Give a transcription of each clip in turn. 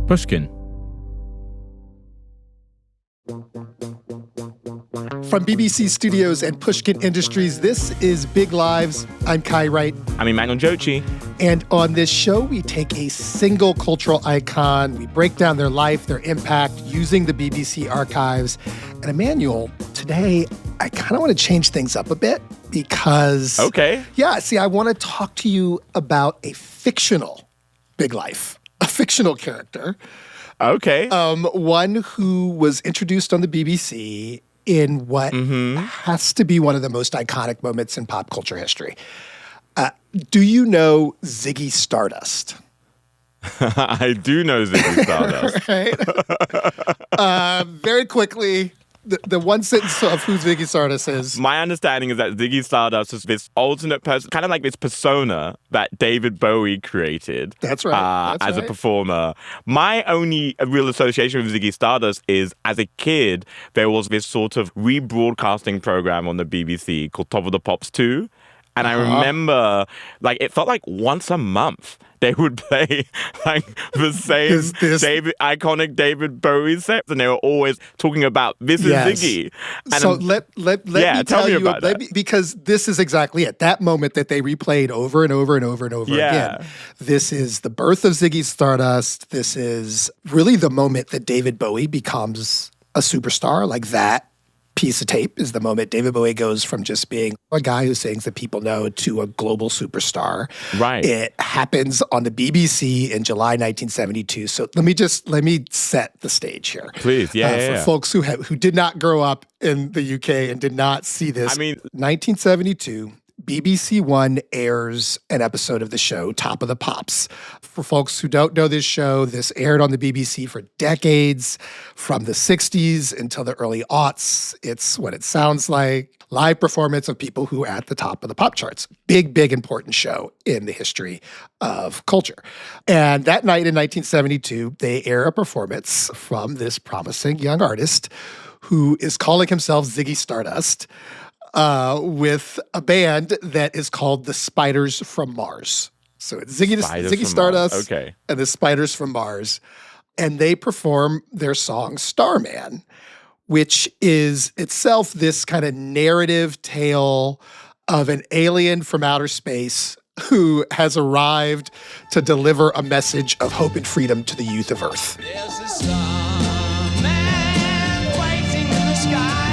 Pushkin. From BBC Studios and Pushkin Industries, this is Big Lives. I'm Wright. I'm Emmanuel Dzotsi. And on this show, we take a single cultural icon, we break down their life, their impact, using the BBC archives. And Emmanuel, today, I kind of want to change things up a bit because... Okay. Yeah, see, I want to talk to you about a fictional Big Life, a fictional character. Okay. One who was introduced on the BBC in what has to be one of the most iconic moments in pop culture history. Do you know Ziggy Stardust? I do know Ziggy Stardust. Right? Very quickly, the one sentence of who Ziggy Stardust is. My understanding is that Ziggy Stardust is this alternate person, kind of like this persona that David Bowie created. That's right. As a performer. My only real association with Ziggy Stardust is, as a kid, there was this sort of rebroadcasting program on the BBC called Top of the Pops 2. And I remember, it felt like once a month they would play the same iconic David Bowie sets, and they were always talking about this is Ziggy. And so let me tell you about that. Because this is exactly it. That moment that they replayed over and over and over and over again. This is the birth of Ziggy Stardust. This is really the moment that David Bowie becomes a superstar. Like that piece of tape is the moment David Bowie goes from just being a guy who sings that people know to a global superstar. Right. It happens on the BBC in July 1972. So let me set the stage here. Please, for folks who did not grow up in the UK and did not see this. 1972. BBC One airs an episode of the show, Top of the Pops. For folks who don't know this show, this aired on the BBC for decades, from the 60s until the early aughts. It's what it sounds like. Live performance of people who are at the top of the pop charts. Big, big, important show in the history of culture. And that night in 1972, they air a performance from this promising young artist who is calling himself Ziggy Stardust, with a band that is called the Spiders from Mars. So it's Ziggy Stardust and the Spiders from Mars. And they perform their song Starman, which is itself this kind of narrative tale of an alien from outer space who has arrived to deliver a message of hope and freedom to the youth of Earth. There's a starman waiting in the sky.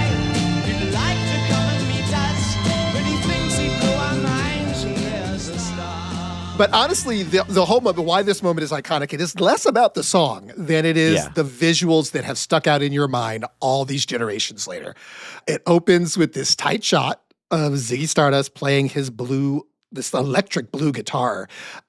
But honestly, the whole moment, why this moment is iconic, it is less about the song than it is the visuals that have stuck out in your mind all these generations later. It opens with this tight shot of Ziggy Stardust playing this electric blue guitar.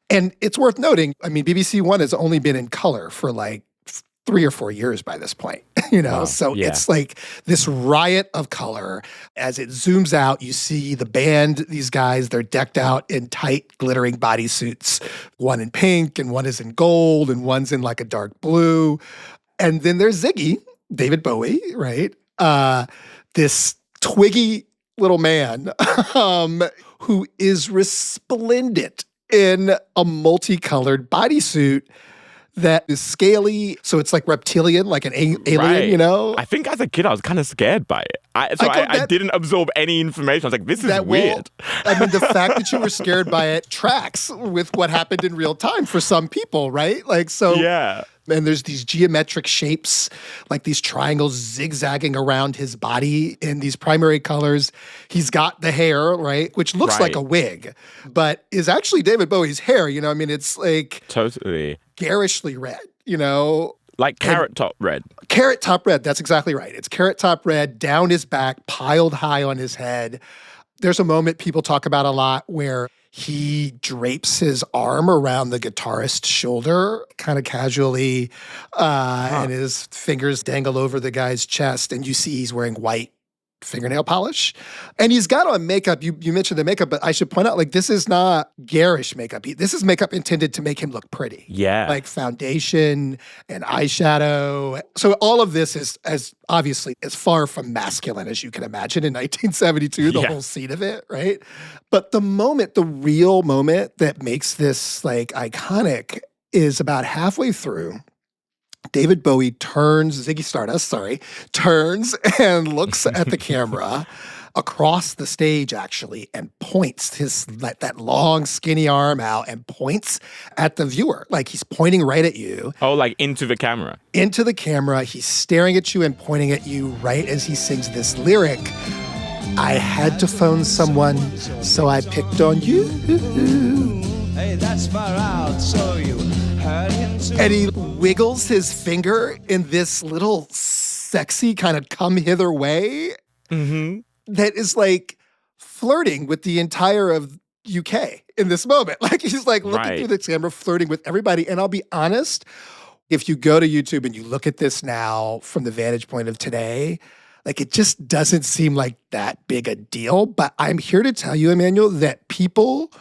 And it's worth noting, BBC One has only been in color for 3 or 4 years by this point, Wow. So it's like this riot of color. As it zooms out, you see the band, these guys, they're decked out in tight, glittering bodysuits. One in pink, and one is in gold, and one's in a dark blue. And then there's Ziggy, David Bowie, right? This twiggy little man who is resplendent in a multicolored bodysuit that is scaly, so it's like reptilian, like an alien, I think as a kid, I was kind of scared by it. I didn't absorb any information. I was like, this is weird. The fact that you were scared by it tracks with what happened in real time for some people, right? And there's these geometric shapes, like these triangles zigzagging around his body in these primary colors. He's got the hair, right, which looks like a wig, but is actually David Bowie's hair. It's totally garishly red, like carrot top red. Carrot top red, that's exactly right. It's carrot top red, down his back, piled high on his head. There's a moment people talk about a lot where he drapes his arm around the guitarist's shoulder kind of casually, and his fingers dangle over the guy's chest, and you see he's wearing white fingernail polish. And he's got on makeup. You mentioned the makeup, but I should point out, this is not garish makeup. This is makeup intended to make him look pretty. Yeah. Like foundation and eyeshadow. So all of this is obviously as far from masculine as you can imagine in 1972, the whole scene of it, right? But the real moment that makes this iconic is about halfway through. David Bowie Ziggy Stardust, turns and looks at the camera across the stage, actually, and points that long, skinny arm out and points at the viewer. Like he's pointing right at you. Oh, like into the camera. Into the camera. He's staring at you and pointing at you right as he sings this lyric. I had to phone someone, so I picked on you. Hey, that's far out, so you heard him too. And he wiggles his finger in this little sexy kind of come hither way that is like flirting with the entire of UK in this moment. Like he's like looking through the camera, flirting with everybody. And I'll be honest, if you go to YouTube and you look at this now from the vantage point of today, like it just doesn't seem like that big a deal. But I'm here to tell you, Emmanuel, that people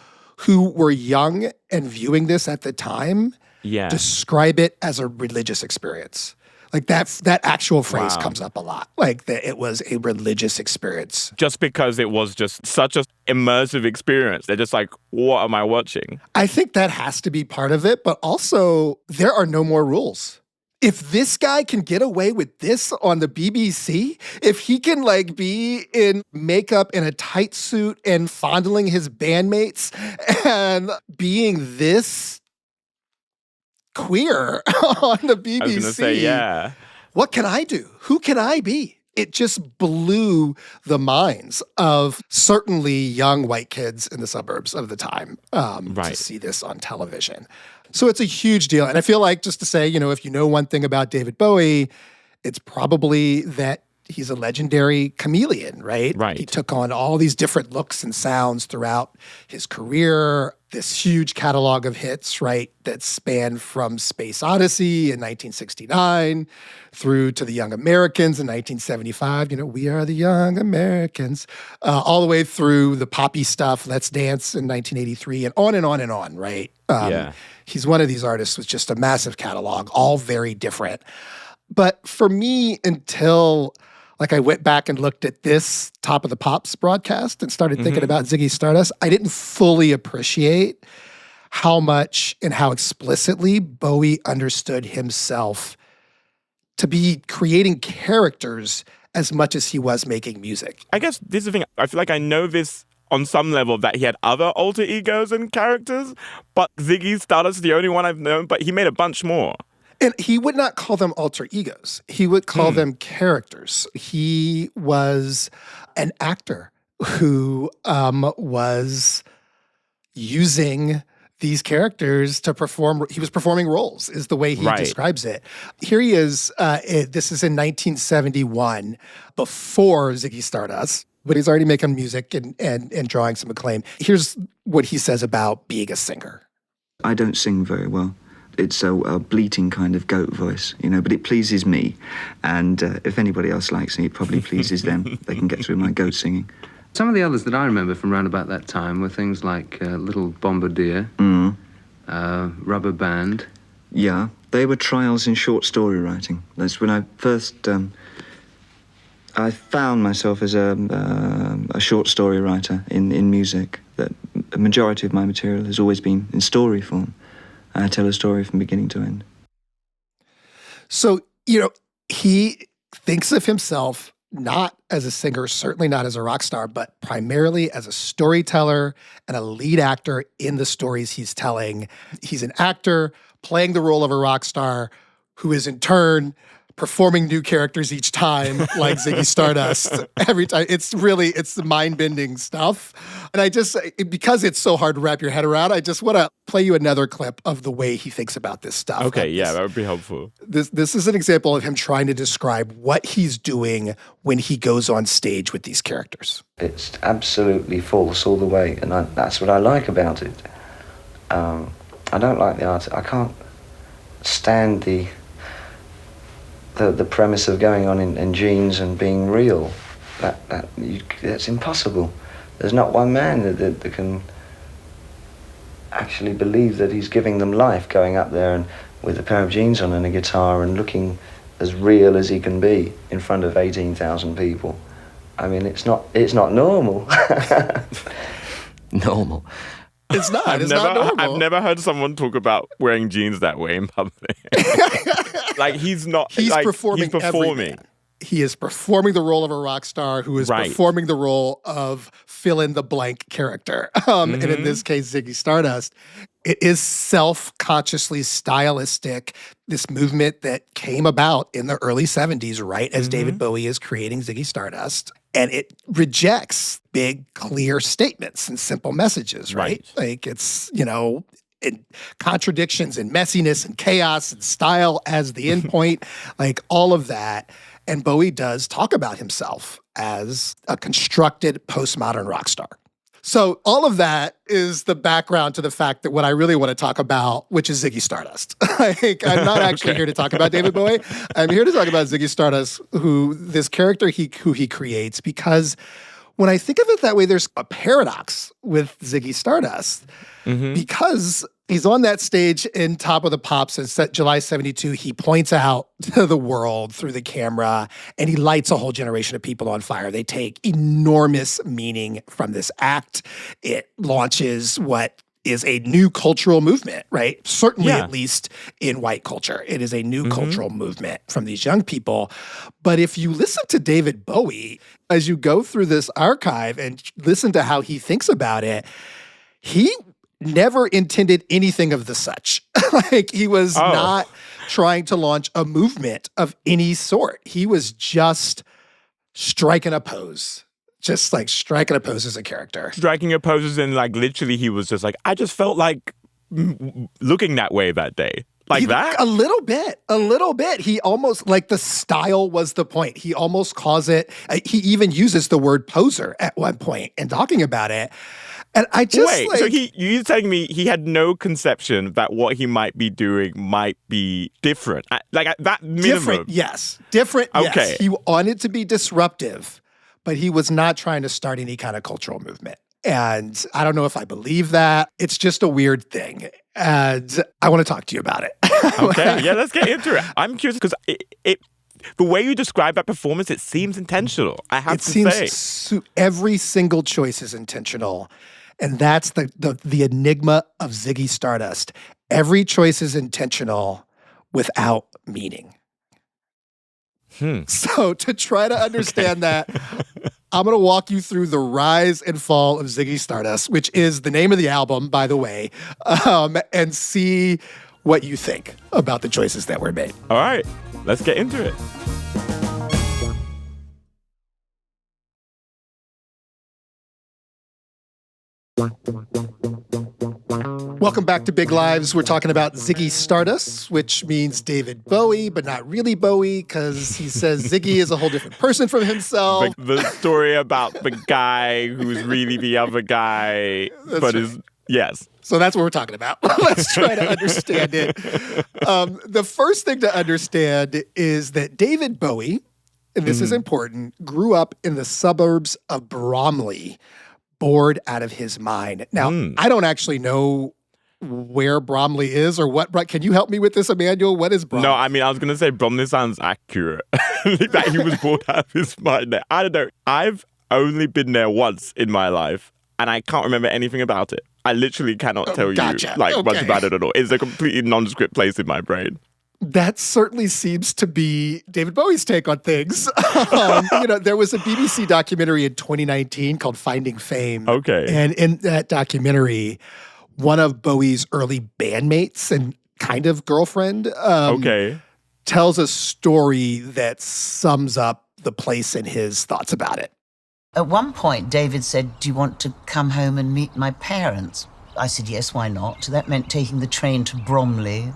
who were young and viewing this at the time describe it as a religious experience. Like that actual phrase comes up a lot. Like that it was a religious experience. Just because it was just such an immersive experience. They're just like, what am I watching? I think that has to be part of it, but also there are no more rules. If this guy can get away with this on the BBC, if he can like be in makeup in a tight suit and fondling his bandmates and being this queer on the BBC, I was going to say, yeah. What can I do? Who can I be? It just blew the minds of certainly young white kids in the suburbs of the time to see this on television. So it's a huge deal. And I feel like, just to say, if you know one thing about David Bowie, it's probably that he's a legendary chameleon, right? Right. He took on all these different looks and sounds throughout his career, this huge catalog of hits, right, that spanned from Space Odyssey in 1969 through to The Young Americans in 1975. We Are the Young Americans, all the way through the poppy stuff, Let's Dance in 1983, and on and on and on, right? He's one of these artists with just a massive catalog, all very different. But for me, until I went back and looked at this Top of the Pops broadcast and started thinking about Ziggy Stardust, I didn't fully appreciate how much and how explicitly Bowie understood himself to be creating characters as much as he was making music. I guess this is the thing. I feel like I know this on some level, that he had other alter egos and characters, but Ziggy Stardust is the only one I've known, but he made a bunch more. And he would not call them alter egos. He would call them characters. He was an actor who was using these characters to perform. He was performing roles, is the way he describes it. Here he is. This is in 1971, before Ziggy Stardust, but he's already making music and drawing some acclaim. Here's what he says about being a singer. I don't sing very well. It's a bleating kind of goat voice, but it pleases me. And if anybody else likes it, it probably pleases them. They can get through my goat singing. Some of the others that I remember from around about that time were things like Little Bombardier, Rubber Band. Yeah, they were trials in short story writing. That's when I first... I found myself as a short story writer in music. That a majority of my material has always been in story form. I tell a story from beginning to end. So, he thinks of himself not as a singer, certainly not as a rock star, but primarily as a storyteller and a lead actor in the stories he's telling. He's an actor playing the role of a rock star who is in turn performing new characters each time, like Ziggy Stardust. Every time. It's the mind-bending stuff. And because it's so hard to wrap your head around, I just want to play you another clip of the way he thinks about this stuff. Okay, that would be helpful. This is an example of him trying to describe what he's doing when he goes on stage with these characters. It's absolutely false all the way, and that's what I like about it. I don't like the art. I can't stand the premise of going on in jeans and being real. That's impossible. There's not one man that can actually believe that he's giving them life, going up there and with a pair of jeans on and a guitar and looking as real as he can be in front of 18,000 people. I mean, it's not normal. Normal. It's not. It's not normal. I've never heard someone talk about wearing jeans that way in public. Like he's not. He's like, performing. He's performing. He is performing the role of a rock star who is performing the role of fill in the blank character. And in this case, Ziggy Stardust. It is self-consciously stylistic, this movement that came about in the early 70s, right as David Bowie is creating Ziggy Stardust. And it rejects big, clear statements and simple messages, right? Like it's, in contradictions and messiness and chaos and style as the endpoint, like all of that. And Bowie does talk about himself as a constructed postmodern rock star. So all of that is the background to the fact that what I really want to talk about, which is Ziggy Stardust. I'm not actually here to talk about David Bowie. I'm here to talk about Ziggy Stardust, this character who he creates, because when I think of it that way, there's a paradox with Ziggy Stardust because he's on that stage in Top of the Pops in July 72. He points out to the world through the camera and he lights a whole generation of people on fire. They take enormous meaning from this act. It launches what is a new cultural movement, right? Certainly, at least in white culture. It is a new cultural movement from these young people. But if you listen to David Bowie, as you go through this archive and listen to how he thinks about it, he never intended anything of the such. Like he was not trying to launch a movement of any sort. He was just striking a pose. Just like striking a pose as a character. Striking a pose as in like literally he was just like, I just felt like looking that way that day. Like that? A little bit. He almost, like the style was the point. He almost calls it, he even uses the word poser at one point in talking about it. And I just Wait, so you're telling me he had no conception that what he might be doing might be different? Like at that minimum? Different, yes. Different, okay. Yes. He wanted to be disruptive, but he was not trying to start any kind of cultural movement. And I don't know if I believe that. It's just a weird thing. And I want to talk to you about it. Okay, yeah, let's get into it. I'm curious because the way you describe that performance, it seems intentional, I have to say. Every single choice is intentional. And that's the enigma of Ziggy Stardust. Every choice is intentional without meaning. So to try to understand that, I'm going to walk you through the rise and fall of Ziggy Stardust, which is the name of the album, by the way, and see what you think about the choices that were made. All right, let's get into it. Welcome back to Big Lives. We're talking about Ziggy Stardust, which means David Bowie, but not really Bowie, because he says Ziggy is a whole different person from himself. The story about the guy who's really the other guy, yes. So that's what we're talking about. Let's try to understand it. The first thing to understand is that David Bowie, and this is important, grew up in the suburbs of Bromley, bored out of his mind. Now, I don't actually know where Bromley is or what. Can you help me with this, Emmanuel? What is Bromley? No, I mean, I was going to say Bromley sounds accurate. That he was bored out of his mind there. I don't know. I've only been there once in my life, and I can't remember anything about it. I literally cannot tell you much about it at all. It's a completely nondescript place in my brain. That certainly seems to be David Bowie's take on things. There was a BBC documentary in 2019 called Finding Fame. Okay. And in that documentary, one of Bowie's early bandmates and kind of girlfriend tells a story that sums up the place and his thoughts about it. At one point, David said, "Do you want to come home and meet my parents?" I said, "Yes, why not?" That meant taking the train to Bromley.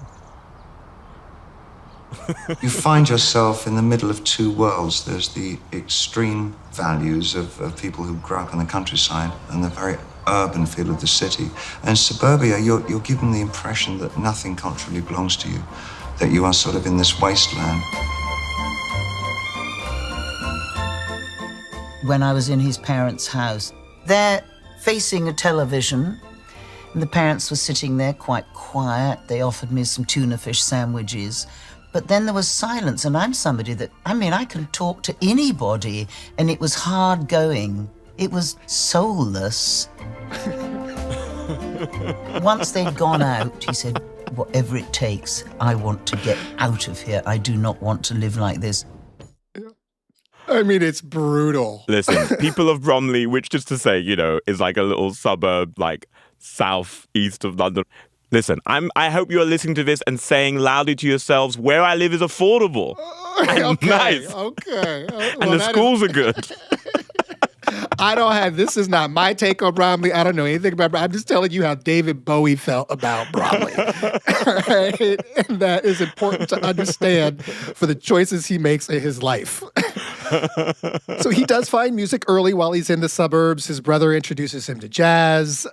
You find yourself in the middle of two worlds. There's the extreme values of people who grew up in the countryside and the very urban feel of the city. And suburbia, you're given the impression that nothing culturally belongs to you, that you are sort of in this wasteland. When I was in his parents' house, they're facing a television, and the parents were sitting there quite quiet. They offered me some tuna fish sandwiches. But then there was silence, and I'm somebody that, I can talk to anybody, and it was hard going. It was soulless. Once they'd gone out, he said, whatever it takes, I want to get out of here. I do not want to live like this. I mean, it's brutal. Listen, people of Bromley, which just to say, is like a little suburb, like southeast of London. Listen, I hope you are listening to this and saying loudly to yourselves, where I live is affordable and Okay, nice. Okay. And the schools are good. This is not my take on Bromley. I don't know anything about Bromley. I'm just telling you how David Bowie felt about Bromley. Right? And that is important to understand for the choices he makes in his life. So he does find music early while he's in the suburbs. His brother introduces him to jazz.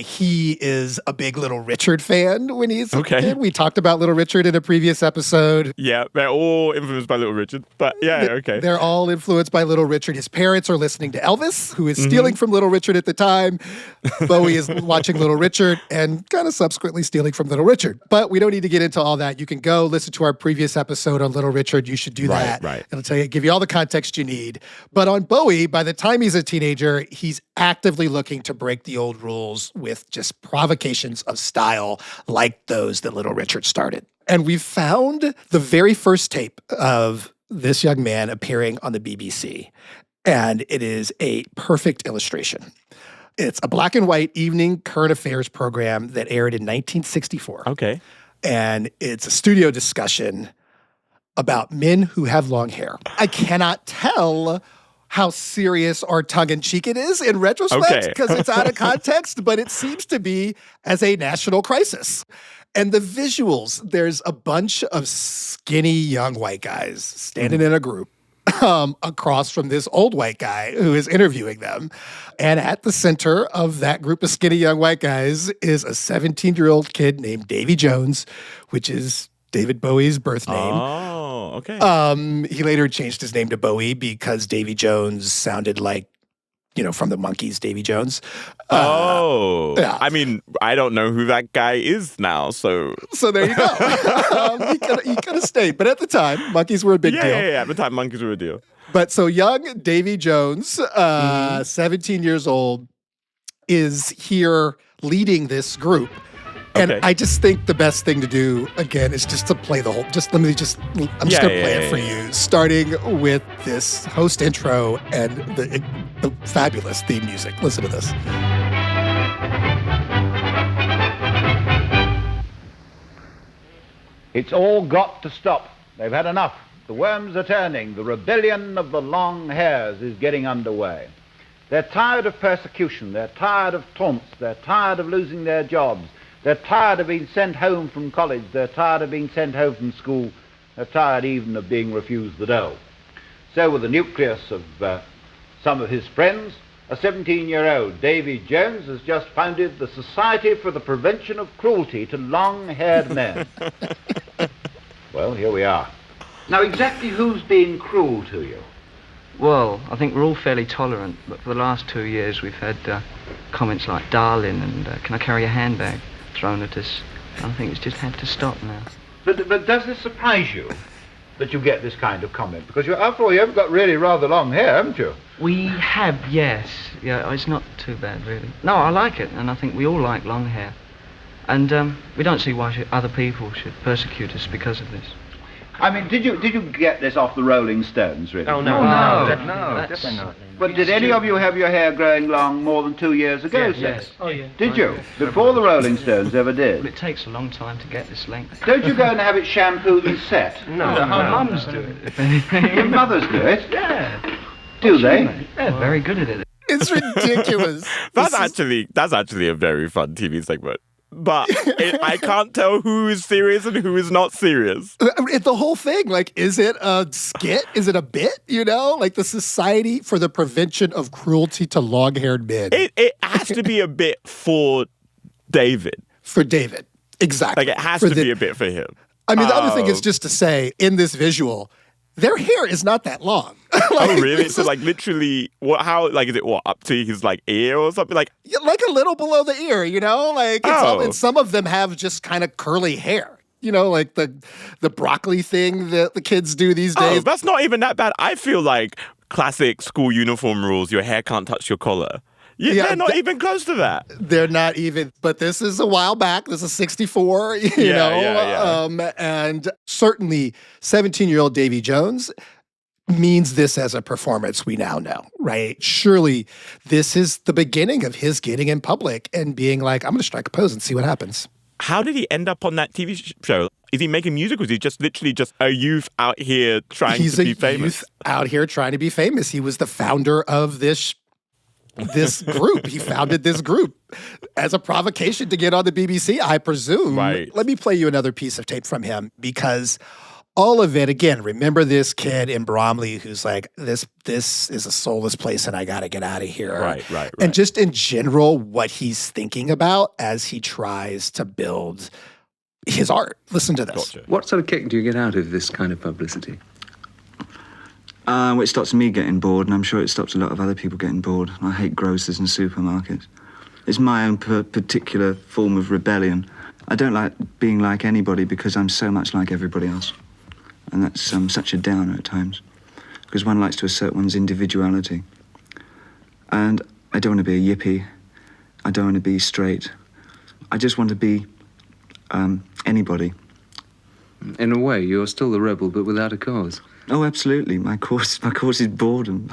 He is a big Little Richard fan when he's a kid. We talked about Little Richard in a previous episode. Yeah, they're all influenced by Little Richard. But yeah, okay. They're all influenced by Little Richard. His parents are listening to Elvis, who is stealing from Little Richard at the time. Bowie is watching Little Richard and kind of subsequently stealing from Little Richard. But we don't need to get into all that. You can go listen to our previous episode on Little Richard. You should do that. Right. It'll give you all the context you need. But on Bowie, by the time he's a teenager, he's actively looking to break the old rules with just provocations of style like those that Little Richard started. And we found the very first tape of this young man appearing on the BBC. And it is a perfect illustration. It's a black and white evening current affairs program that aired in 1964. Okay. And it's a studio discussion about men who have long hair. I cannot tell how serious or tongue-in-cheek it is in retrospect because it's out of context, but it seems to be as a national crisis. And the visuals, there's a bunch of skinny young white guys standing in a group across from this old white guy who is interviewing them. And at the center of that group of skinny young white guys is a 17-year-old kid named Davy Jones, which is David Bowie's birth name. Oh, okay. He later changed his name to Bowie because Davy Jones sounded like, from the Monkees, Davy Jones. Yeah. I mean, I don't know who that guy is now, so... So there you go. He could have stayed. But at the time, Monkees were a big deal. Yeah. At the time, Monkees were a deal. But so young Davy Jones, 17 years old, is here leading this group. And I just think the best thing to do, again, is just to play the whole... I'm just going to play it for you, starting with this host intro and the fabulous theme music. Listen to this. It's all got to stop. They've had enough. The worms are turning. The rebellion of the long hairs is getting underway. They're tired of persecution. They're tired of taunts. They're tired of losing their jobs. They're tired of being sent home from college. They're tired of being sent home from school. They're tired even of being refused the dough. So with the nucleus of some of his friends, a 17-year-old Davy Jones has just founded the Society for the Prevention of Cruelty to Long-Haired Men. Well, here we are. Now, exactly who's being cruel to you? Well, I think we're all fairly tolerant, but for the last 2 years we've had comments like darling and can I carry a handbag thrown at us. I think it's just had to stop now. But does this surprise you that you get this kind of comment? Because after all, you have got really rather long hair, haven't you? We have, yes. Yeah, it's not too bad, really. No, I like it, and I think we all like long hair. And we don't see why other people should persecute us because of this. I mean, did you get this off the Rolling Stones, really? Oh, no, definitely not. But did any of you have your hair growing long more than 2 years ago, Yes. Oh, yeah. Did you? Before the Rolling Stones ever did? Well, it takes a long time to get this length. Don't you go and have it shampooed and set? No, our mums do it. Your mothers do it? Yeah. Do they? They're very good at it. It's ridiculous. That's actually a very fun TV segment. But I can't tell who is serious and who is not serious. The whole thing, is it a skit? Is it a bit? Like the Society for the Prevention of Cruelty to Long-Haired Men. It has to be a bit for David. For David, exactly. It has to be a bit for him. I mean, the other thing is just to say, in this visual, their hair is not that long. Oh, really? So, literally, is it up to his, ear or something? Yeah, a little below the ear, and some of them have just kind of curly hair. The broccoli thing that the kids do these days. Oh, that's not even that bad. I feel like classic school uniform rules, your hair can't touch your collar. Yeah, they're not even close to that. They're not even, but this is a while back. This is 64, you know? And certainly 17-year-old Davy Jones means this as a performance we now know, right? Surely this is the beginning of his getting in public and being like, I'm going to strike a pose and see what happens. How did he end up on that TV show? Is he making music, or is he just literally just a youth out here trying to be famous? He's a youth out here trying to be famous. He was the founder of this group. He founded this group as a provocation to get on the BBC, I presume. Right. Let me play you another piece of tape from him, because all of it, again, remember this kid in Bromley who's like, this is a soulless place and I got to get out of here. Right. And just in general, what he's thinking about as he tries to build his art. Listen to this. Gotcha. What sort of kick do you get out of this kind of publicity? Well, it stops me getting bored, and I'm sure it stops a lot of other people getting bored. I hate grocers and supermarkets. It's my own particular form of rebellion. I don't like being like anybody because I'm so much like everybody else. And that's such a downer at times, because one likes to assert one's individuality. And I don't want to be a yippie. I don't want to be straight. I just want to be anybody. In a way, you're still the rebel, but without a cause. Oh, absolutely. My cause is boredom.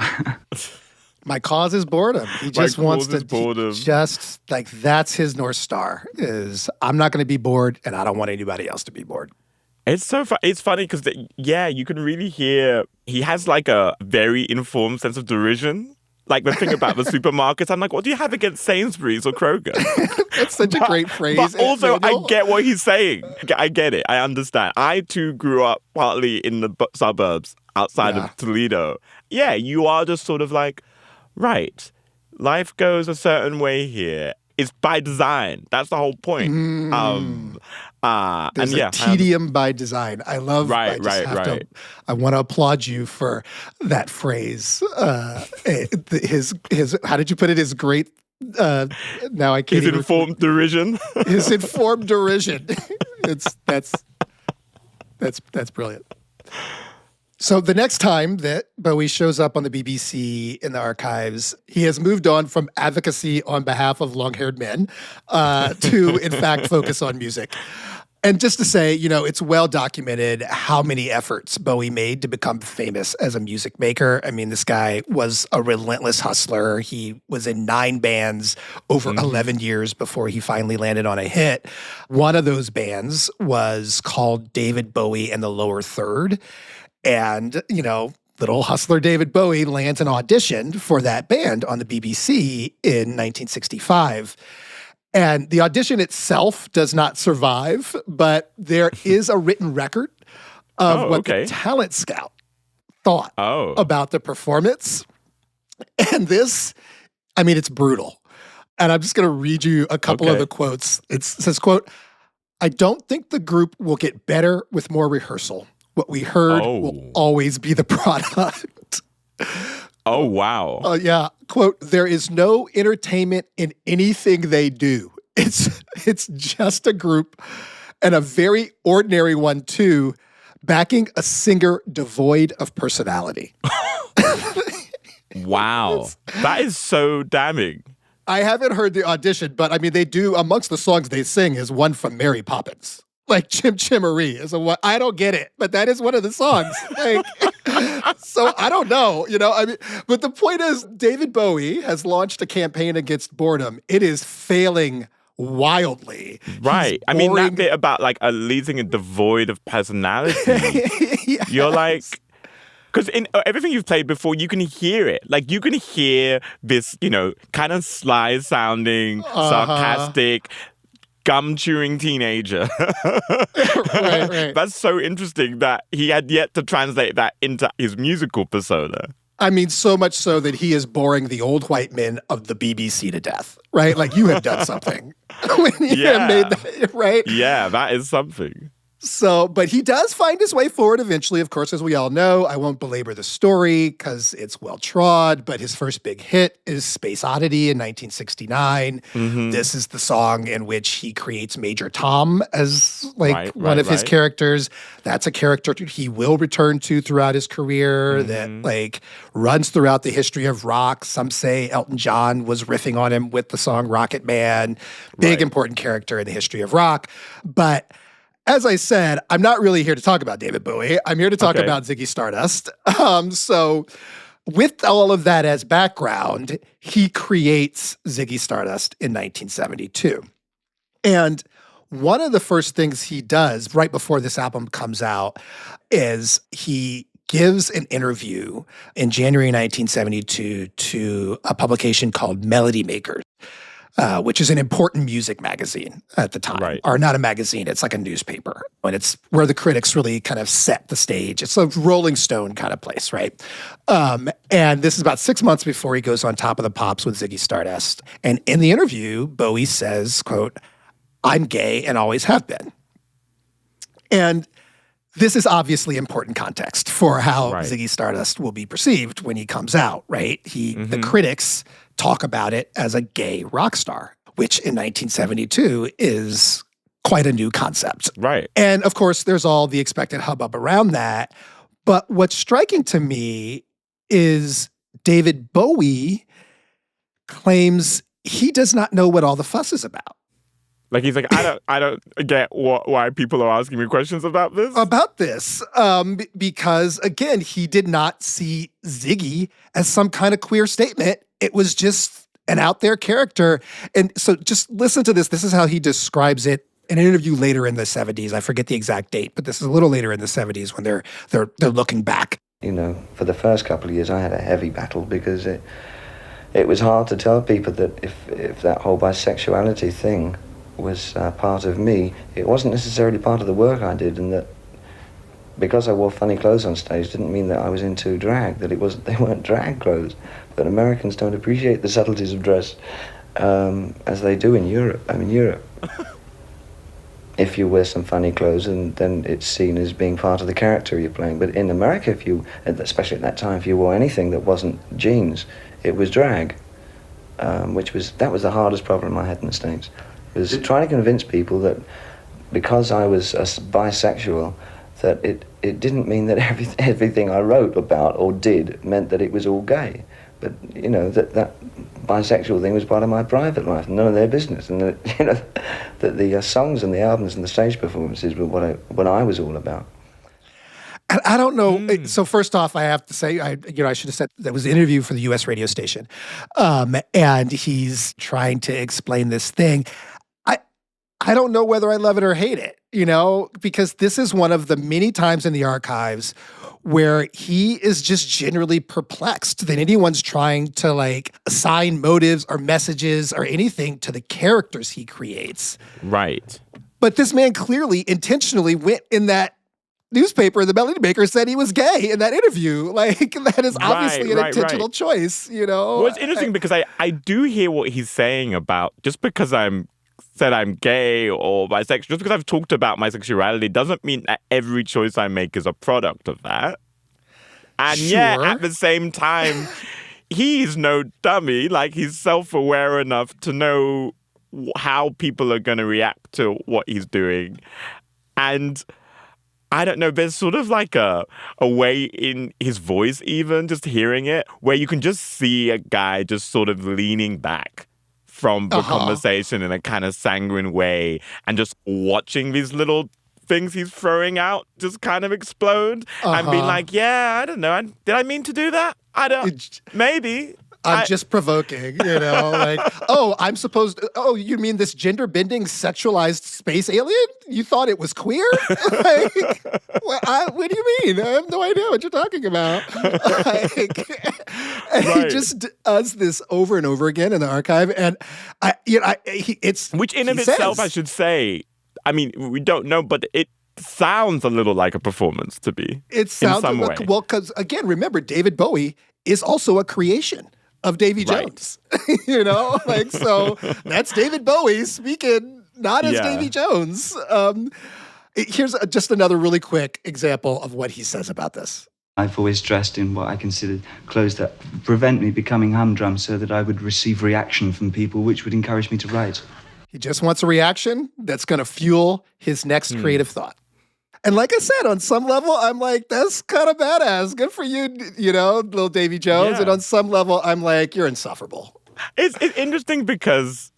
My cause is boredom. He just wants to boredom. Just like, that's his North Star, is I'm not going to be bored and I don't want anybody else to be bored. It's so it's funny because, you can really hear he has like a very informed sense of derision. Like the thing about the supermarkets, I'm like, what do you have against Sainsbury's or Kroger? It's such a great phrase. But also, I get what he's saying. I get it. I understand. I too grew up partly in the suburbs outside of Toledo. Yeah, you are just sort of like, right, life goes a certain way here. It's by design. That's the whole point. There's a tedium by design. I love. Right. I want to applaud you for that phrase. His. How did you put it? His great. Now I can't. His informed derision. His informed derision. That's brilliant. So the next time that Bowie shows up on the BBC in the archives, he has moved on from advocacy on behalf of long-haired men to, in fact, focus on music. And just to say, it's well documented how many efforts Bowie made to become famous as a music maker. I mean, this guy was a relentless hustler. He was in 9 bands over 11 years before he finally landed on a hit. One of those bands was called David Bowie and the Lower Third. And, little hustler David Bowie lands an audition for that band on the BBC in 1965. And the audition itself does not survive, but there is a written record of what the talent scout thought about the performance. And this, it's brutal. And I'm just going to read you a couple of the quotes. It says, quote, "I don't think the group will get better with more rehearsal. What we heard will always be the product." Oh, wow. Yeah. Quote, "There is no entertainment in anything they do. It's just a group, and a very ordinary one, too, backing a singer devoid of personality." Wow. That is so damning. I haven't heard the audition, but they do, amongst the songs they sing is one from Mary Poppins. Like Chim Chimmery is I don't get it, but that is one of the songs. So I don't know, but the point is, David Bowie has launched a campaign against boredom. It is failing wildly. Right. That bit about like leading a devoid of personality. You're like, because in everything you've played before, you can hear it. Like, you can hear this, kind of sly sounding, sarcastic, gum-chewing teenager. Right. That's so interesting that he had yet to translate that into his musical persona. So much so that he is boring the old white men of the BBC to death, right? Like, you have done something when you have made that, right? Yeah, that is something. But he does find his way forward eventually, of course, as we all know. I won't belabor the story because it's well trod, but his first big hit is Space Oddity in 1969. This is the song in which he creates Major Tom as one of his characters. That's a character he will return to throughout his career that runs throughout the history of rock. Some say Elton John was riffing on him with the song Rocket Man. Big important character in the history of rock. But as I said, I'm not really here to talk about David Bowie. I'm here to talk about Ziggy Stardust. So with all of that as background, he creates Ziggy Stardust in 1972. And one of the first things he does right before this album comes out is he gives an interview in January 1972 to a publication called Melody Maker, which is an important music magazine at the time. Or not a magazine, it's like a newspaper. And it's where the critics really kind of set the stage. It's a Rolling Stone kind of place, right? And this is about 6 months before he goes on Top of the Pops with Ziggy Stardust. And in the interview, Bowie says, quote, "I'm gay and always have been." And this is obviously important context for how Ziggy Stardust will be perceived when he comes out, right? The critics talk about it as a gay rock star, which in 1972 is quite a new concept. Right. And of course, there's all the expected hubbub around that. But what's striking to me is David Bowie claims he does not know what all the fuss is about. Like he's like, I don't get why people are asking me questions about this. Because again, he did not see Ziggy as some kind of queer statement. It was just an out there character. And so just listen to this. This is how he describes it in an interview later in the 70s. I forget the exact date, but this is a little later in the 70s when they're looking back. You know, for the first couple of years, I had a heavy battle because it was hard to tell people that if that whole bisexuality thing was part of me, it wasn't necessarily part of the work I did, and that because I wore funny clothes on stage didn't mean that I was into drag, that they weren't drag clothes. But Americans don't appreciate the subtleties of dress as they do in Europe. I mean, Europe, if you wear some funny clothes, and then it's seen as being part of the character you're playing. But in America, especially at that time, if you wore anything that wasn't jeans, it was drag, that was the hardest problem I had in the States. Was trying to convince people that because I was bisexual, that it didn't mean that everything I wrote about or did meant that it was all gay. But, you know, that bisexual thing was part of my private life, none of their business. And, that the songs and the albums and the stage performances were what I was all about. I don't know. So first off, I have to say, I should have said that was an interview for the U.S. radio station. And he's trying to explain this thing. I don't know whether I love it or hate it, because this is one of the many times in the archives where he is just generally perplexed that anyone's trying to assign motives or messages or anything to the characters he creates. Right. But this man clearly intentionally went in that newspaper, the Melody Maker said he was gay in that interview. That is obviously an intentional choice, Well, it's interesting because I do hear what he's saying about just because I'm gay or bisexual, just because I've talked about my sexuality doesn't mean that every choice I make is a product of that. And yet, at the same time, he's no dummy. He's self-aware enough to know how people are going to react to what he's doing. And I don't know, there's sort of a way in his voice even, just hearing it, where you can just see a guy just sort of leaning back from the conversation in a kind of sanguine way and just watching these little things he's throwing out just kind of explode and being like, yeah, I don't know. Did I mean to do that? Maybe. I'm just provoking, I'm supposed to, you mean this gender-bending, sexualized space alien? You thought it was queer? What do you mean? I have no idea what you're talking about. He just does this over and over again in the archive, and which in itself, I should say, I mean, we don't know, but it sounds a little like a performance to me. It sounds in some way. Well, because again, remember, David Bowie is also a creation of Davy Jones, so that's David Bowie speaking, not as Davy Jones. Here's just another really quick example of what he says about this. I've always dressed in what I considered clothes that prevent me becoming humdrum so that I would receive reaction from people which would encourage me to write. He just wants a reaction that's going to fuel his next creative thought. And like I said, on some level, I'm like, that's kind of badass. Good for you, little Davy Jones. Yeah. And on some level, I'm like, you're insufferable. It's interesting because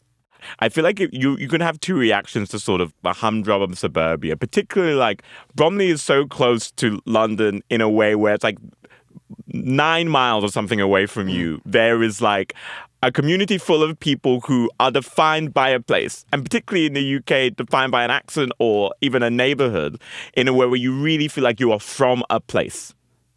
I feel like you can have two reactions to sort of the humdrum of suburbia, particularly like Bromley is so close to London in a way where it's like 9 miles or something away from you. There is like a community full of people who are defined by a place, and particularly in the UK, defined by an accent or even a neighborhood in a way where you really feel like you are from a place.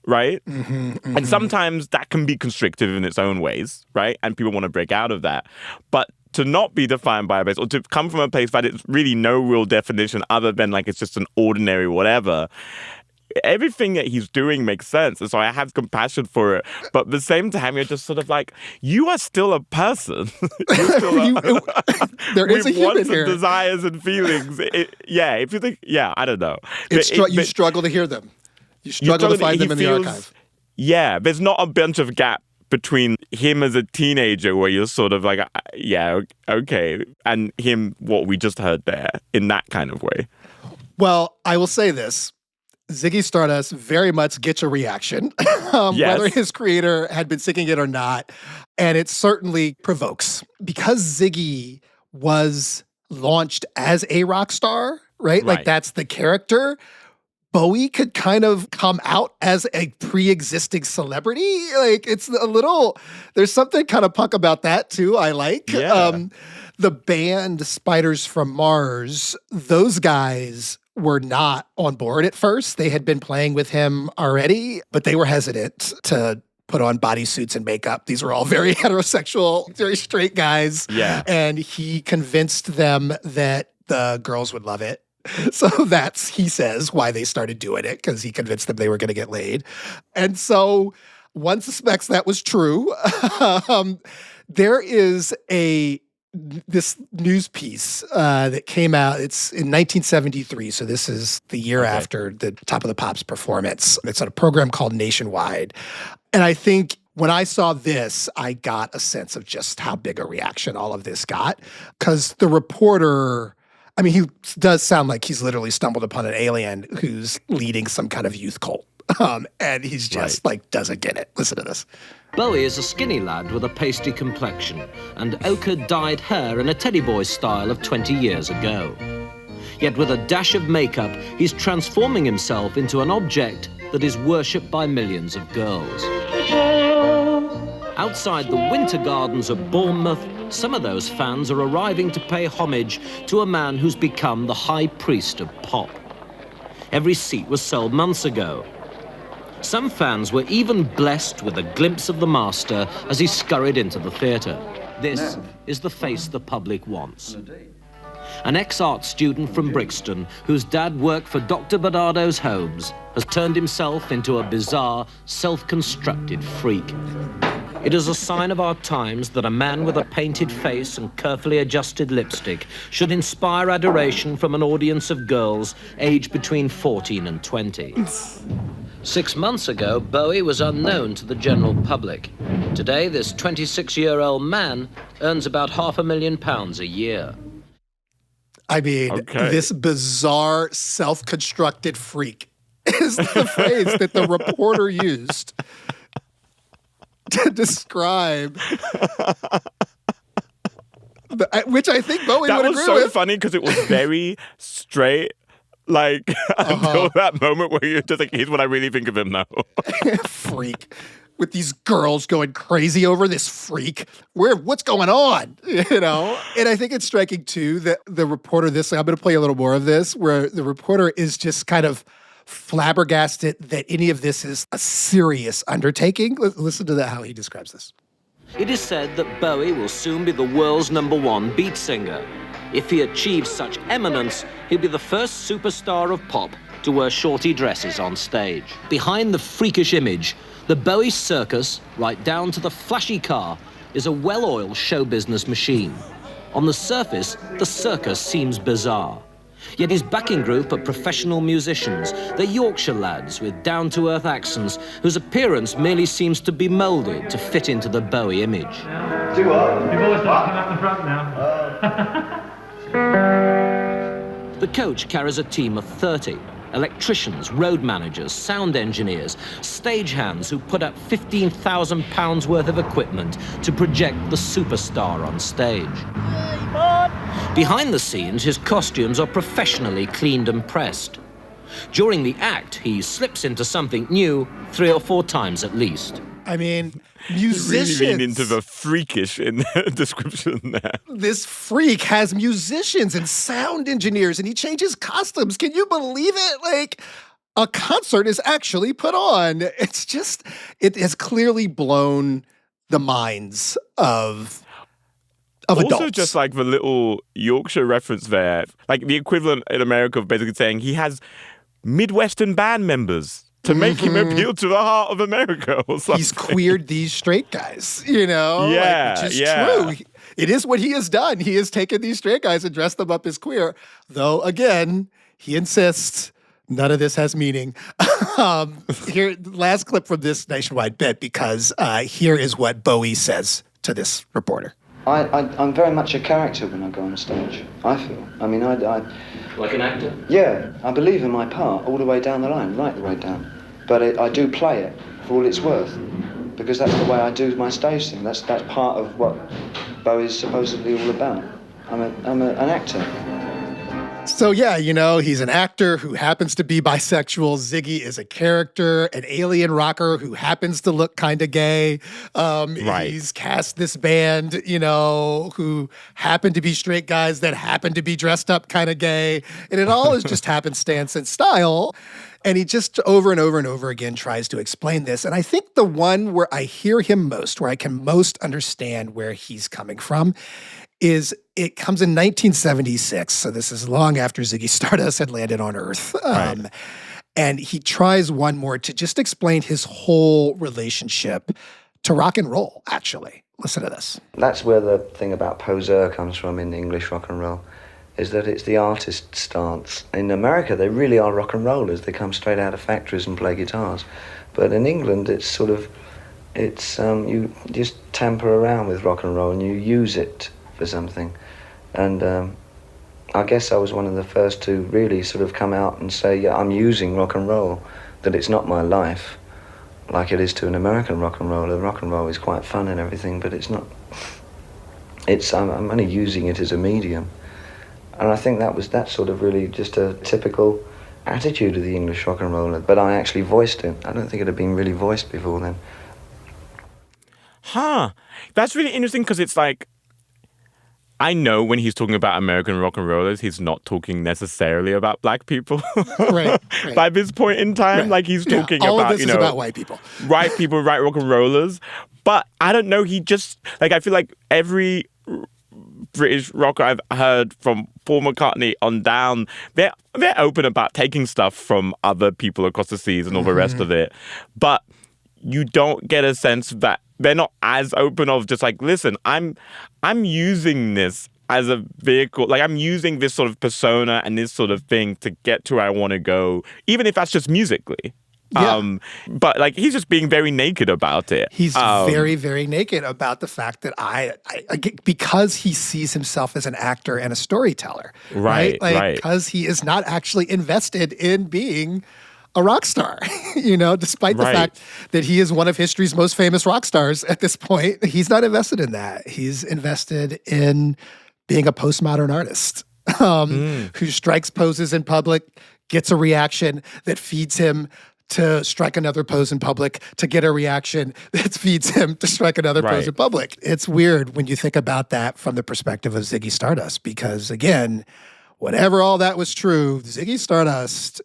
Right? And sometimes that can be constrictive in its own ways, right? And people want to break out of that. But to not be defined by a place or to come from a place that it's really no real definition other than like it's just an ordinary whatever, everything that he's doing makes sense. And so I have compassion for it. But at the same time, you're just sort of like, you are still a person. You're still there is a human wants here. and desires and feelings. If you think, I don't know. You struggle to hear them. You struggle to find them in the archive. Yeah, there's not a bunch of gap between him as a teenager where you're sort of like, okay, and him, what we just heard there, in that kind of way. Well, I will say this. Ziggy Stardust very much gets a reaction, whether his creator had been singing it or not. And it certainly provokes. Because Ziggy was launched as a rock star, right? Like that's the character. Bowie could kind of come out as a pre-existing celebrity. Like it's there's something kind of punk about that too, I like. Yeah. The band Spiders from Mars, those guys were not on board at first. They had been playing with him already, but they were hesitant to put on bodysuits and makeup. These were all very heterosexual, very straight guys. Yeah. And he convinced them that the girls would love it. So that's, he says, why they started doing it, because he convinced them they were going to get laid. And so one suspects that was true. There is this news piece that came out. It's in 1973, so this is the year after the Top of the Pops performance. It's on a program called Nationwide. And I think when I saw this, I got a sense of just how big a reaction all of this got. Because the reporter, I mean, he does sound like he's literally stumbled upon an alien who's leading some kind of youth cult. And he's just like, doesn't get it. Listen to this. Bowie is a skinny lad with a pasty complexion and ochre dyed hair in a teddy boy style of 20 years ago. Yet with a dash of makeup, he's transforming himself into an object that is worshipped by millions of girls. Outside the Winter Gardens of Bournemouth, some of those fans are arriving to pay homage to a man who's become the high priest of pop. Every seat was sold months ago. Some fans were even blessed with a glimpse of the master as he scurried into the theatre. This is the face the public wants. An ex-art student from Brixton, whose dad worked for Dr. Bernardo's Homes, has turned himself into a bizarre, self-constructed freak. It is a sign of our times that a man with a painted face and carefully adjusted lipstick should inspire adoration from an audience of girls aged between 14 and 20. 6 months ago, Bowie was unknown to the general public. Today, this 26-year-old man earns about £500,000 a year. I mean, this bizarre, self-constructed freak is the phrase that the reporter used to describe, which I think Bowie would agree with. That was so funny because it was very straight, like until that moment where you're just like, here's what I really think of him now. Freak. With these girls going crazy over this freak. What's going on? You know? And I think it's striking too that the reporter, I'm going to play a little more of this, where the reporter is just kind of flabbergasted that any of this is a serious undertaking. Listen to that, how he describes this. It is said that Bowie will soon be the world's #1 beat singer. If he achieves such eminence, he'll be the first superstar of pop to wear shorty dresses on stage. Behind the freakish image, the Bowie circus, right down to the flashy car, is a well-oiled show business machine. On the surface, the circus seems bizarre. Yet his backing group are professional musicians. They're Yorkshire lads with down-to-earth accents whose appearance merely seems to be moulded to fit into the Bowie image. Do what? You've always got to come up the front now. The coach carries a team of 30. Electricians, road managers, sound engineers, stagehands who put up £15,000 worth of equipment to project the superstar on stage. Behind the scenes, his costumes are professionally cleaned and pressed. During the act, he slips into something new 3 or 4 times at least. I mean, musicians. Really leaned into the freakish in the description there. This freak has musicians and sound engineers, and he changes costumes. Can you believe it? Like, a concert is actually put on. It's just, it has clearly blown the minds of adults. Also, just like the little Yorkshire reference there, like the equivalent in America of basically saying he has Midwestern band members to make him appeal to the heart of America or something. He's queered these straight guys, you know? Yeah, which is yeah. true. It is what he has done. He has taken these straight guys and dressed them up as queer. Though, again, he insists none of this has meaning. Here, last clip from this nationwide bit, because here is what Bowie says to this reporter. I'm very much a character when I go on stage, I feel. I mean, Like an actor? Yeah, I believe in my part all the way down the line, right the way down. But I do play it for all it's worth, because that's the way I do my stage thing. That's part of what Bowie's supposedly all about. I'm an actor. So yeah, you know, he's an actor who happens to be bisexual. Ziggy is a character, an alien rocker who happens to look kind of gay. Right. He's cast this band, you know, who happen to be straight guys that happen to be dressed up kind of gay. And it all is just happenstance and style. And he just over and over and over again tries to explain this. And I think the one where I hear him most, where I can most understand where he's coming from, is it comes in 1976. So this is long after Ziggy Stardust had landed on Earth. Right. And he tries one more to just explain his whole relationship to rock and roll, actually. Listen to this. That's where the thing about poseur comes from in English rock and roll, is that it's the artist's stance. In America, they really are rock and rollers. They come straight out of factories and play guitars. But in England, it's sort of, you just tamper around with rock and roll and you use it for something. And I guess I was one of the first to really sort of come out and say, yeah, I'm using rock and roll, that it's not my life like it is to an American rock and roller. Rock and roll is quite fun and everything, but it's not, I'm only using it as a medium. And I think that's sort of really just a typical attitude of the English rock and roller, but I actually voiced it. I don't think it had been really voiced before then. Huh. That's really interesting because it's like, I know when he's talking about American rock and rollers, he's not talking necessarily about black people. Right. By this point in time, Right. like he's talking all about, of this is about white people. White people, white rock and rollers. But I don't know, he just, like, I feel like every British rocker I've heard from Paul McCartney on down, they're open about taking stuff from other people across the seas and all the rest of it. But you don't get a sense that they're not as open of just like, listen, I'm using this as a vehicle. Like, I'm using this sort of persona and this sort of thing to get to where I want to go, even if that's just musically. Yeah. But like, he's just being very naked about it. He's very, very naked about the fact that because he sees himself as an actor and a storyteller, right? Because he is not actually invested in being a rock star, you know, despite the fact that he is one of history's most famous rock stars at this point. He's not invested in that. He's invested in being a postmodern artist who strikes poses in public, gets a reaction that feeds him to strike another pose in public, to get a reaction that feeds him to strike another pose in public. It's weird when you think about that from the perspective of Ziggy Stardust, because again, whatever all that was true, Ziggy Stardust,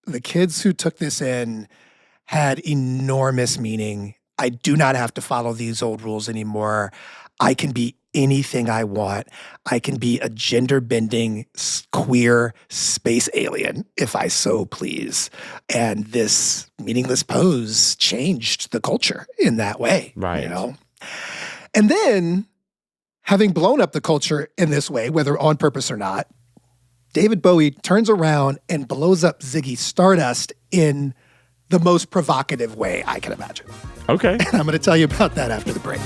the kids who took this in had enormous meaning. I do not have to follow these old rules anymore. I can be anything I want. I can be a gender-bending, queer space alien if I so please. And this meaningless pose changed the culture in that way. Right. You know? And then, having blown up the culture in this way, whether on purpose or not, David Bowie turns around and blows up Ziggy Stardust in the most provocative way I can imagine. Okay. And I'm going to tell you about that after the break.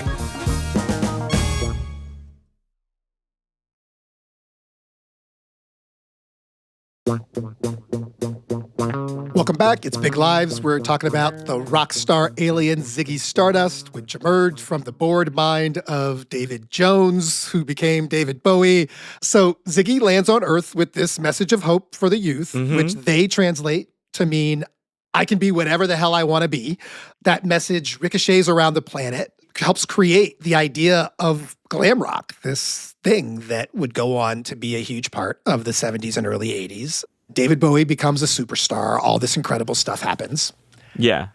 Welcome back. It's Big Lives. We're talking about the rock star alien Ziggy Stardust, which emerged from the bored mind of David Jones, who became David Bowie. So Ziggy lands on Earth with this message of hope for the youth, which they translate to mean, I can be whatever the hell I want to be. That message ricochets around the planet, helps create the idea of glam rock, this thing that would go on to be a huge part of the 70s and early 80s. David Bowie becomes a superstar. All this incredible stuff happens. Yeah.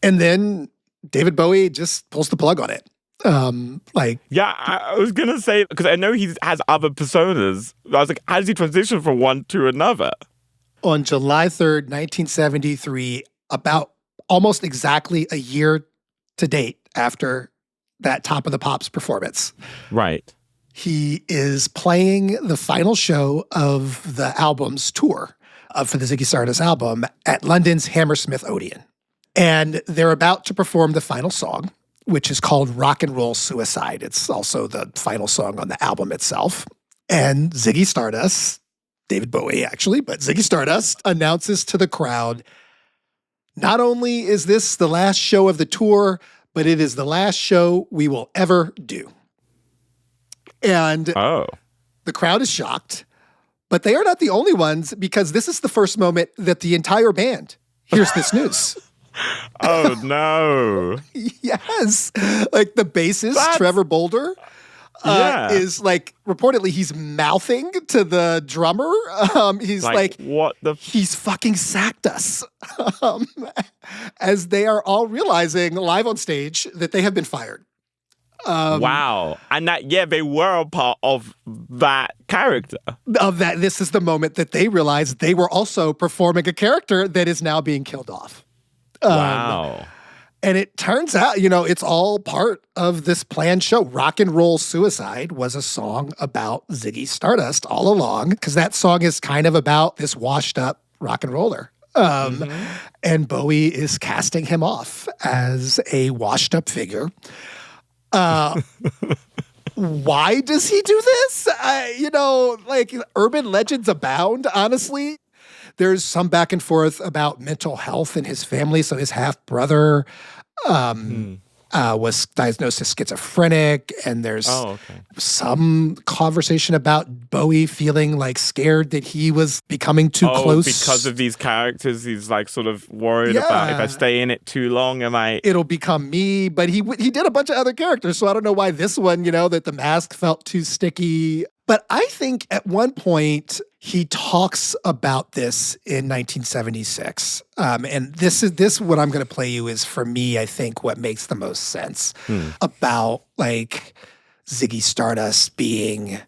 And then David Bowie just pulls the plug on it. Yeah, I was going to say, because I know he has other personas. I was like, how does he transition from one to another? On July 3rd, 1973, about almost exactly a year to date after that Top of the Pops performance. Right. He is playing the final show of the album's tour for the Ziggy Stardust album at London's Hammersmith Odeon. And they're about to perform the final song, which is called Rock and Roll Suicide. It's also the final song on the album itself. And Ziggy Stardust, David Bowie actually, but Ziggy Stardust announces to the crowd, not only is this the last show of the tour, but it is the last show we will ever do. And the crowd is shocked, but they are not the only ones, because this is the first moment that the entire band hears this news. Oh, no. Yes. Like the bassist, Trevor Bolder, is like, reportedly, he's mouthing to the drummer. He's like, what the? He's fucking sacked us. As they are all realizing live on stage that they have been fired. Wow. And that, they were a part of that character. This is the moment that they realized they were also performing a character that is now being killed off. Wow. And it turns out, it's all part of this planned show. Rock and Roll Suicide was a song about Ziggy Stardust all along, because that song is kind of about this washed up rock and roller. And Bowie is casting him off as a washed up figure. Why does he do this? Urban legends abound, honestly. There's some back and forth about mental health in his family. So his half-brother was diagnosed as schizophrenic, and there's some conversation about Bowie feeling like scared that he was becoming too close. Because of these characters, he's like sort of worried about, if I stay in it too long, it'll become me. But he did a bunch of other characters, so I don't know why this one, that the mask felt too sticky. But I think at one point he talks about this in 1976. And this what I'm going to play you is, for me, I think what makes the most sense about Ziggy Stardust being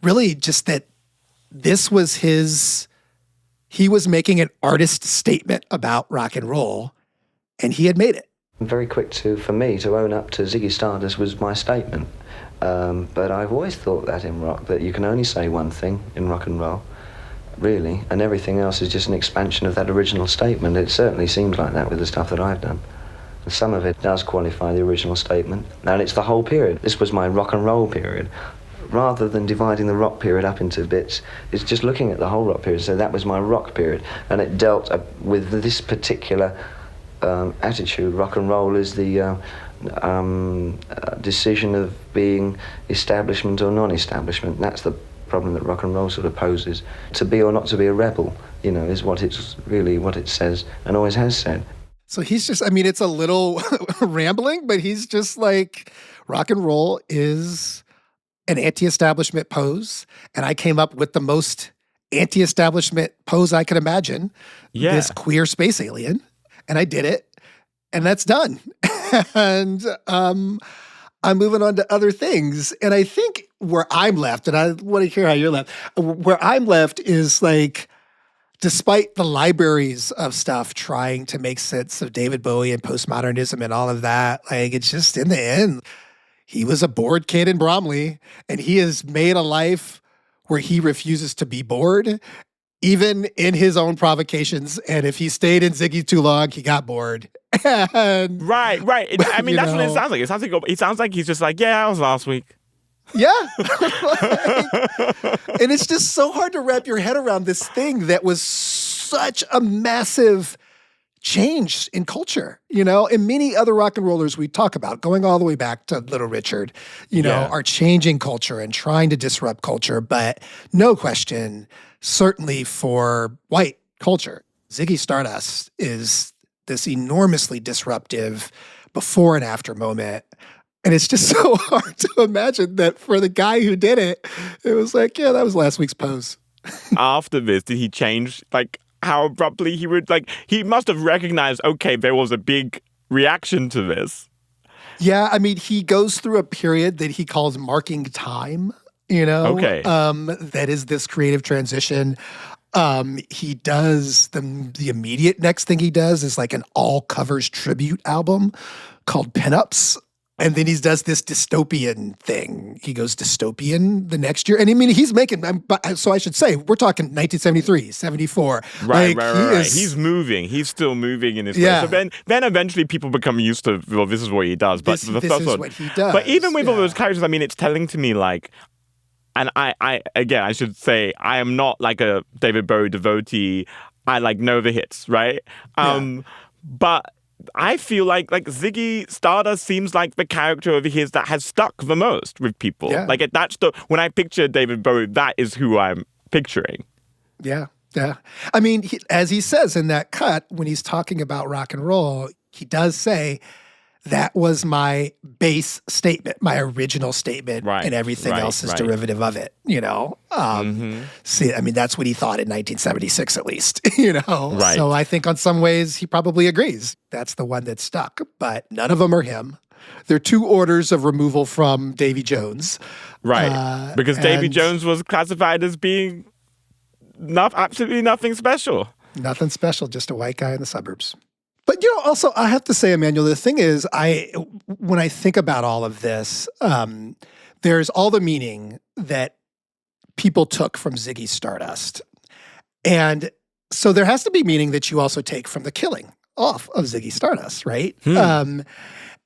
really just that this was he was making an artist statement about rock and roll, and he had made it. Very quick for me to own up to Ziggy Stardust was my statement. But I've always thought that in rock, that you can only say one thing in rock and roll, really, and everything else is just an expansion of that original statement. It certainly seems like that with the stuff that I've done. And some of it does qualify the original statement, and it's the whole period. This was my rock and roll period. Rather than dividing the rock period up into bits, it's just looking at the whole rock period. So that was my rock period, and it dealt with this particular attitude. Rock and roll is the decision of being establishment or non-establishment. That's the problem that rock and roll sort of poses. To be or not to be a rebel, is what it says and always has said. So he's just, it's a little rambling, but he's just like, rock and roll is an anti-establishment pose, and I came up with the most anti-establishment pose I could imagine. Yeah. This queer space alien, and I did it, and that's done. And I'm moving on to other things. And I think where I'm left, and I want to hear how you're left, where I'm left is despite the libraries of stuff trying to make sense of David Bowie and postmodernism and all of that, it's just, in the end, he was a bored kid in Bromley, and he has made a life where he refuses to be bored, even in his own provocations. And if he stayed in Ziggy too long, he got bored. And, right. I mean, that's what it sounds like. It sounds like he's just like, yeah, I was last week. Yeah. And it's just so hard to wrap your head around this thing that was such a massive change in culture, and many other rock and rollers we talk about, going all the way back to Little Richard, are changing culture and trying to disrupt culture. But no question, certainly for white culture, Ziggy Stardust is this enormously disruptive before and after moment. And it's just so hard to imagine that for the guy who did it, it was like, yeah, that was last week's pose. After this, did he change, how abruptly he would, he must have recognized, okay, there was a big reaction to this. Yeah, I mean, he goes through a period that he calls marking time, Okay. That is this creative transition. He does, the immediate next thing he does is like an all-covers tribute album called Pinups. And then he does this dystopian thing. He goes dystopian the next year. And I mean, he's making, so I should say, we're talking 1973, 74. Right. He's moving. He's still moving in his way. So then eventually people become used to, well, this is what he does. But this is what he does. But even with all those characters, I mean, it's telling to me and I should say, I am not like a David Bowie devotee. I know the hits, right? But I feel like Ziggy Stardust seems like the character of his that has stuck the most with people. Yeah. When I picture David Bowie, that is who I'm picturing. Yeah. I mean, as he says in that cut, when he's talking about rock and roll, he does say, that was my base statement, my original statement, and everything else is derivative of it, See, I mean, that's what he thought in 1976, at least, Right. So I think on some ways he probably agrees. That's the one that stuck, but none of them are him. There are 2 orders of removal from Davy Jones. Right, because Davy Jones was classified as being absolutely nothing special. Nothing special, just a white guy in the suburbs. But, also, I have to say, Emmanuel, the thing is, when I think about all of this, there's all the meaning that people took from Ziggy Stardust. And so there has to be meaning that you also take from the killing off of Ziggy Stardust, right?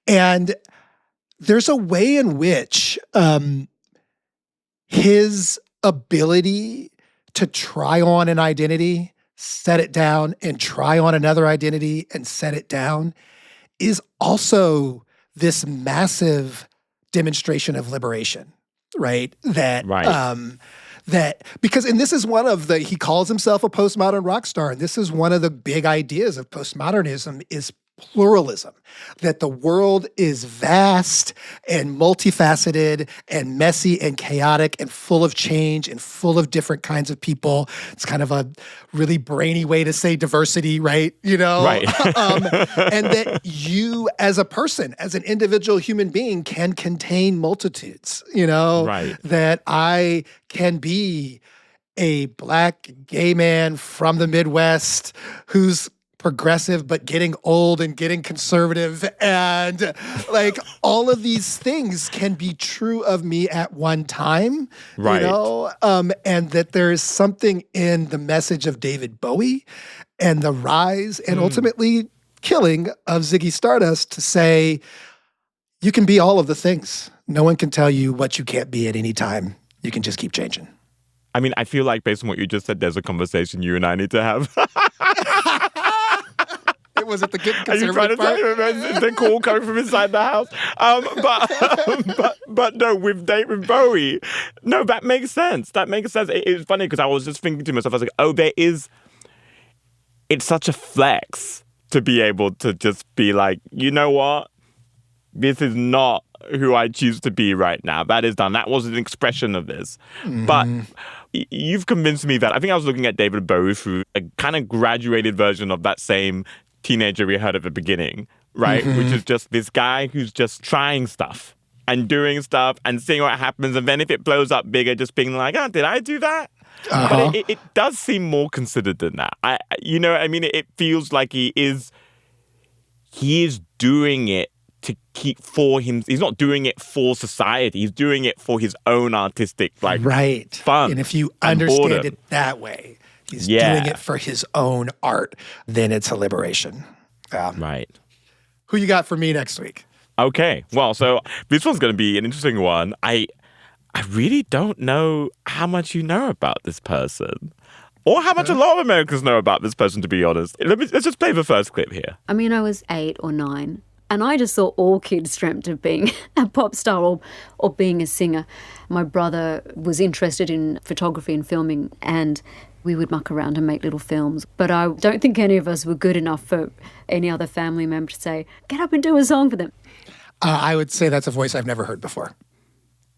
And there's a way in which his ability to try on an identity, set it down, and try on another identity and set it down is also this massive demonstration of liberation, right? That because, and this is one of he calls himself a postmodern rock star, and this is one of the big ideas of postmodernism is pluralism, that the world is vast and multifaceted and messy and chaotic and full of change and full of different kinds of people. It's kind of a really brainy way to say diversity, right? Right. And that you as a person, as an individual human being can contain multitudes, Right. That I can be a Black gay man from the Midwest who's progressive but getting old and getting conservative, and all of these things can be true of me at one time, right. And that there is something in the message of David Bowie and the rise and ultimately killing of Ziggy Stardust to say, you can be all of the things. No one can tell you what you can't be at any time. You can just keep changing. I mean, I feel like based on what you just said, there's a conversation you and I need to have. Was it the good Are you trying to tell me the call coming from inside the house? But no, with David Bowie, no, that makes sense. That makes sense. It's funny because I was just thinking to myself, I was like, it's such a flex to be able to just be like, you know what? This is not who I choose to be right now. That is done. That was an expression of this. Mm-hmm. But you've convinced me that I think I was looking at David Bowie through a kind of graduated version of that same teenager we heard at the beginning, right? Mm-hmm. Which is just this guy who's just trying stuff and doing stuff and seeing what happens. And then if it blows up bigger, just being like, oh, did I do that? But it does seem more considered than that. It feels like he is doing it to keep for him. He's not doing it for society. He's doing it for his own artistic, fun. And if you understand it that way, he's doing it for his own art, then it's a liberation. Right. Who you got for me next week? Okay. Well, so this one's going to be an interesting one. I really don't know how much you know about this person. Or how much a lot of Americans know about this person, to be honest. Let's just play the first clip here. I mean, I was 8 or 9, and I just thought all kids dreamt of being a pop star or being a singer. My brother was interested in photography and filming, and we would muck around and make little films. But I don't think any of us were good enough for any other family member to say, get up and do a song for them. I would say that's a voice I've never heard before.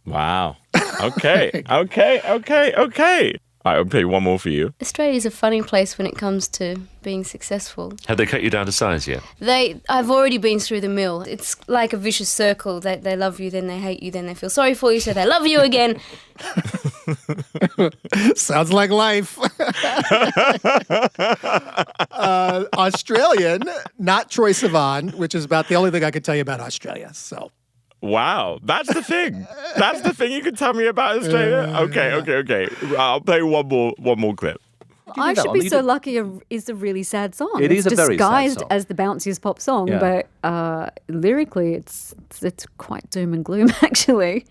Wow. Okay. Okay. I'll play one more for you. Australia's a funny place when it comes to being successful. Have they cut you down to size yet? I've already been through the mill. It's like a vicious circle. They love you, then they hate you, then they feel sorry for you, so they love you again. Sounds like life. Australian, not Troye Sivan, which is about the only thing I could tell you about Australia. So. Wow, that's the thing. That's the thing you can tell me about Australia? Okay. I'll play one more clip. I should be so lucky is a really sad song. It is a very sad disguised song. as the bounciest pop song, but lyrically it's quite doom and gloom, actually.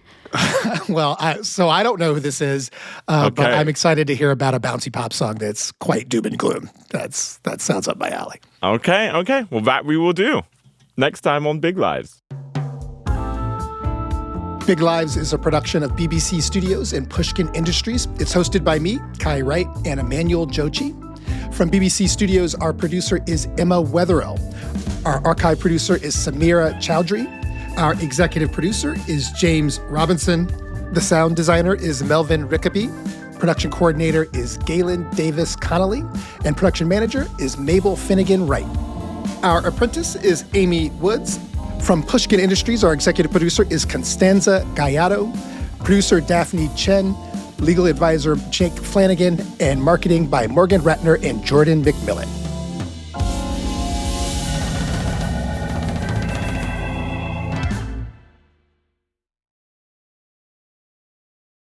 Well, so I don't know who this is, but I'm excited to hear about a bouncy pop song that's quite doom and gloom. That sounds up my alley. Okay. Well, that we will do next time on Big Lives. Big Lives is a production of BBC Studios and Pushkin Industries. It's hosted by me, Kai Wright, and Emmanuel Dzotsi. From BBC Studios, our producer is Emma Wetherill. Our archive producer is Samira Chowdhury. Our executive producer is James Robinson. The sound designer is Melvin Rickaby. Production coordinator is Galen Davis Connolly. And production manager is Mabel Finnegan Wright. Our apprentice is Amy Woods. From Pushkin Industries, our executive producer is Constanza Gallardo, producer Daphne Chen, legal advisor Jake Flanagan, and marketing by Morgan Ratner and Jordan McMillan.